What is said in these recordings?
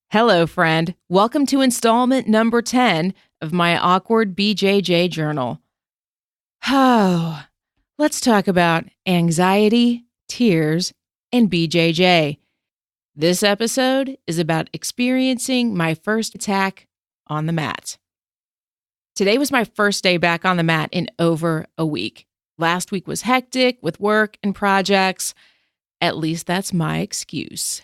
Hello, friend. Welcome to installment number 10 of my awkward BJJ journal. Oh, let's talk about anxiety, tears, and BJJ. This episode is about experiencing my first attack on the mat. Today was my first day back on the mat in over a week. Last week was hectic with work and projects. At least that's my excuse.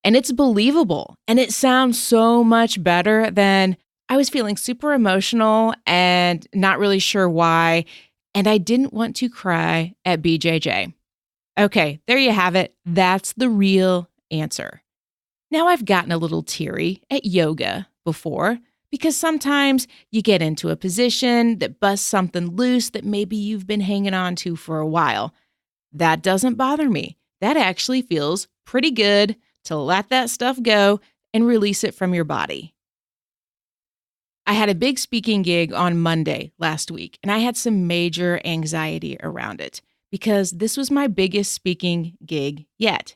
And it's believable, and it sounds so much better than I was feeling super emotional and not really sure why, and I didn't want to cry at BJJ. Okay, there you have it. That's the real answer. Now, I've gotten a little teary at yoga before because sometimes you get into a position that busts something loose that maybe you've been hanging on to for a while. That doesn't bother me. That actually feels pretty good to let that stuff go and release it from your body. I had a big speaking gig on Monday last week, and I had some major anxiety around it because this was my biggest speaking gig yet.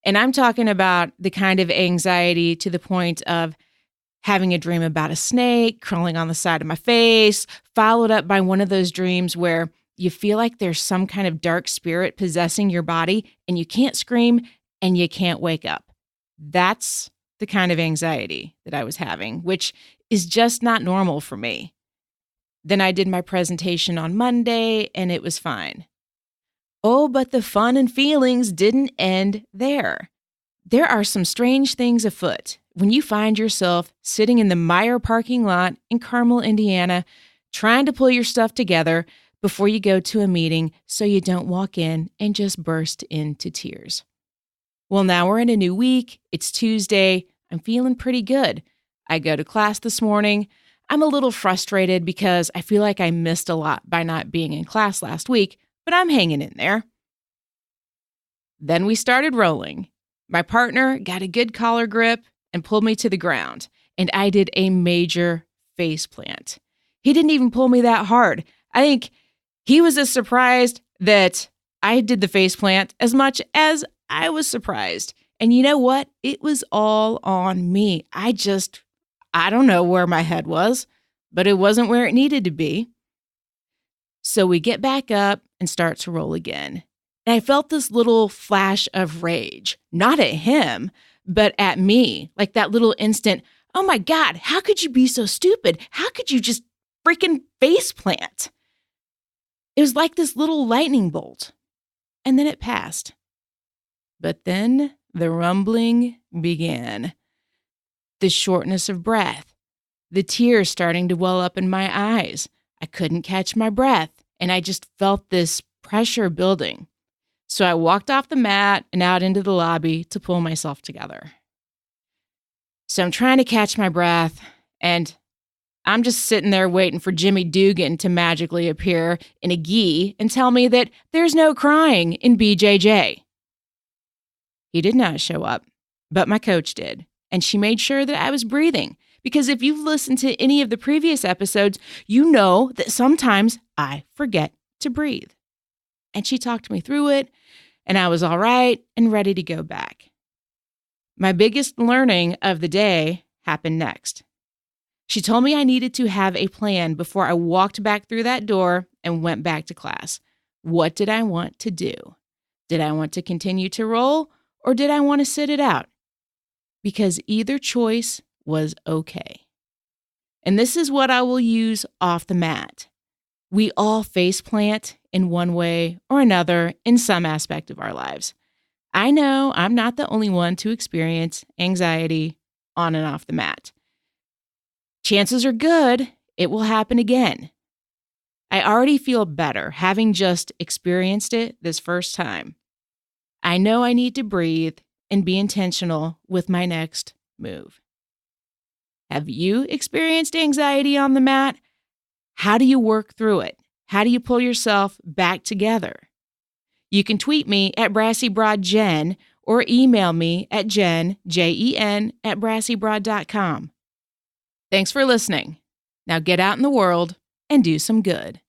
And I'm talking about the kind of anxiety to the point of having a dream about a snake crawling on the side of my face, followed up by one of those dreams where you feel like there's some kind of dark spirit possessing your body and you can't scream and you can't wake up. That's the kind of anxiety that I was having, which is just not normal for me. Then I did my presentation on Monday, and it was fine. Oh, but the fun and feelings didn't end there. There are some strange things afoot when you find yourself sitting in the Meijer parking lot in Carmel, Indiana, trying to pull your stuff together before you go to a meeting so you don't walk in and just burst into tears. Well, now we're in a new week. It's Tuesday. I'm feeling pretty good. I go to class this morning. I'm a little frustrated because I feel like I missed a lot by not being in class last week, but I'm hanging in there. Then we started rolling. My partner got a good collar grip and pulled me to the ground, and I did a major face plant. He didn't even pull me that hard. I think he was as surprised that I did the face plant as much as I was surprised. And you know what? It was all on me. I don't know where my head was, but it wasn't where it needed to be. So we get back up and start to roll again. And I felt this little flash of rage, not at him, but at me. Like that little instant, oh my God, how could you be so stupid? How could you just freaking face plant? It was like this little lightning bolt. And then it passed. But then the rumbling began. The shortness of breath, the tears starting to well up in my eyes. I couldn't catch my breath, and I just felt this pressure building. So I walked off the mat and out into the lobby to pull myself together. So I'm trying to catch my breath, and I'm just sitting there waiting for Jimmy Dugan to magically appear in a gi and tell me that there's no crying in BJJ. He did not show up, but my coach did, and she made sure that I was breathing, because if you've listened to any of the previous episodes, you know that sometimes I forget to breathe. And she talked me through it, and I was all right and ready to go back. My biggest learning of the day happened next. She told me I needed to have a plan before I walked back through that door and went back to class. What did I want to do? Did I want to continue to roll? Or did I want to sit it out? Because either choice was okay. And this is what I will use off the mat. We all face plant in one way or another in some aspect of our lives. I know I'm not the only one to experience anxiety on and off the mat. Chances are good it will happen again. I already feel better having just experienced it this first time. I know I need to breathe and be intentional with my next move. Have you experienced anxiety on the mat? How do you work through it? How do you pull yourself back together? You can tweet me at BrassyBroadJen or email me at Jen, Jen, @BrassyBroad.com. Thanks for listening. Now get out in the world and do some good.